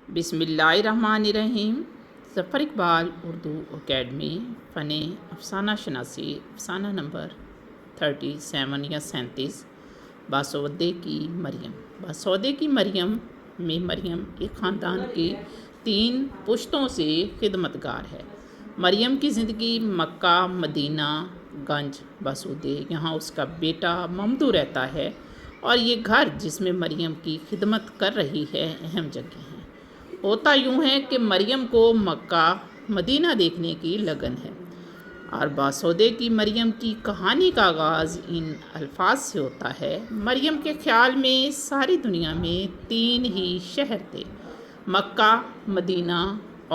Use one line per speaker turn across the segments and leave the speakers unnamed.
بسم اللہ الرحمن الرحیم۔ ظفر اقبال اردو اکیڈمی فن افسانہ شناسی افسانہ نمبر 37 یا 37 باسودے کی مریم۔ باسودے کی مریم میں مریم ایک خاندان کی 3 پشتوں سے خدمتگار ہے۔ مریم کی زندگی مکہ، مدینہ، گنج باسودے، یہاں اس کا بیٹا ممدو رہتا ہے، اور یہ گھر جس میں مریم کی خدمت کر رہی ہے اہم جگہ ہے۔ ہوتا یوں ہے کہ مریم کو مکہ مدینہ دیکھنے کی لگن ہے، اور باسودے کی مریم کی کہانی کا آغاز ان الفاظ سے ہوتا ہے: مریم کے خیال میں ساری دنیا میں 3 ہی شہر تھے، مکہ، مدینہ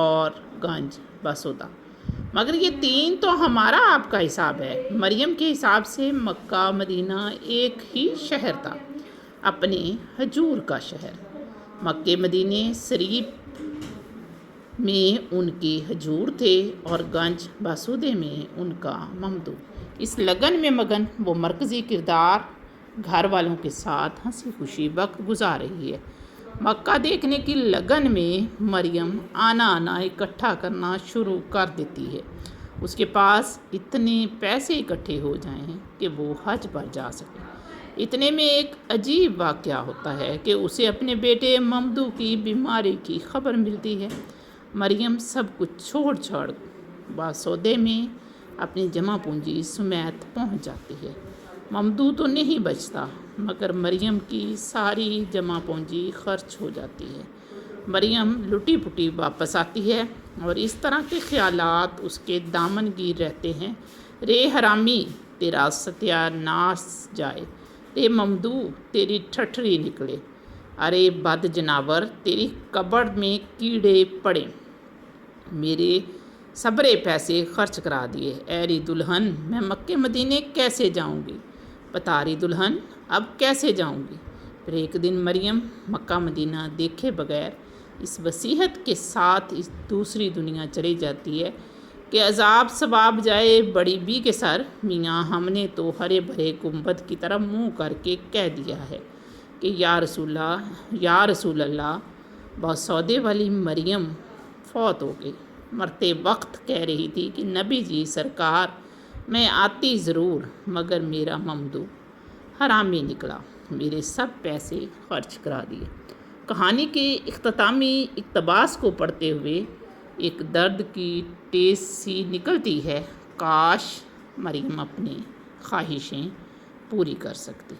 اور گنج باسودہ، مگر یہ 3 تو ہمارا آپ کا حساب ہے۔ مریم کے حساب سے مکہ مدینہ ایک ہی شہر تھا، اپنے حضور کا شہر۔ مکہ مدینے شریف میں ان کے حضور تھے، اور گنج باسودے میں ان کا ممدو۔ اس لگن میں مگن وہ مرکزی کردار گھر والوں کے ساتھ ہنسی خوشی وقت گزار رہی ہے۔ مکہ دیکھنے کی لگن میں مریم آنا اکٹھا کرنا شروع کر دیتی ہے۔ اس کے پاس اتنے پیسے اکٹھے ہو جائیں کہ وہ حج پر جا سکے۔ اتنے میں ایک عجیب واقعہ ہوتا ہے کہ اسے اپنے بیٹے ممدو کی بیماری کی خبر ملتی ہے۔ مریم سب کچھ چھوڑ باسودے میں اپنی جمع پونجی سمیت پہنچ جاتی ہے۔ ممدو تو نہیں بچتا، مگر مریم کی ساری جمع پونجی خرچ ہو جاتی ہے۔ مریم لٹی پٹی واپس آتی ہے، اور اس طرح کے خیالات اس کے دامن گیر رہتے ہیں: رے حرامی تیرا ستیہ ناش جائے، رے ممدو تیری ٹھٹری نکلے، ارے بد جناور تیری کبڑ میں کیڑے پڑیں، میرے سبرے پیسے خرچ کرا دیے، اے ری دلہن میں مکے مدینے کیسے جاؤں گی، بتا ری دلہن اب کیسے جاؤں گی۔ پھر ایک دن مریم مکہ مدینہ دیکھے بغیر اس وصیحت کے ساتھ اس دوسری دنیا چلی جاتی ہے کہ عذاب ثواب جائے بڑی بی کے سر، میاں ہم نے تو ہرے بھرے گنبد کی طرف منہ کر کے کہہ دیا ہے کہ یا رسول اللہ، باسودے والی مریم فوت ہو گئی۔ مرتے وقت کہہ رہی تھی کہ نبی جی سرکار میں آتی ضرور، مگر میرا ممدو حرامی نکلا، میرے سب پیسے خرچ کرا دیے۔ کہانی کے اختتامی اقتباس کو پڑھتے ہوئے ایک درد کی ٹیس سی نکلتی ہے: کاش مریم اپنی خواہشیں پوری کر سکتی۔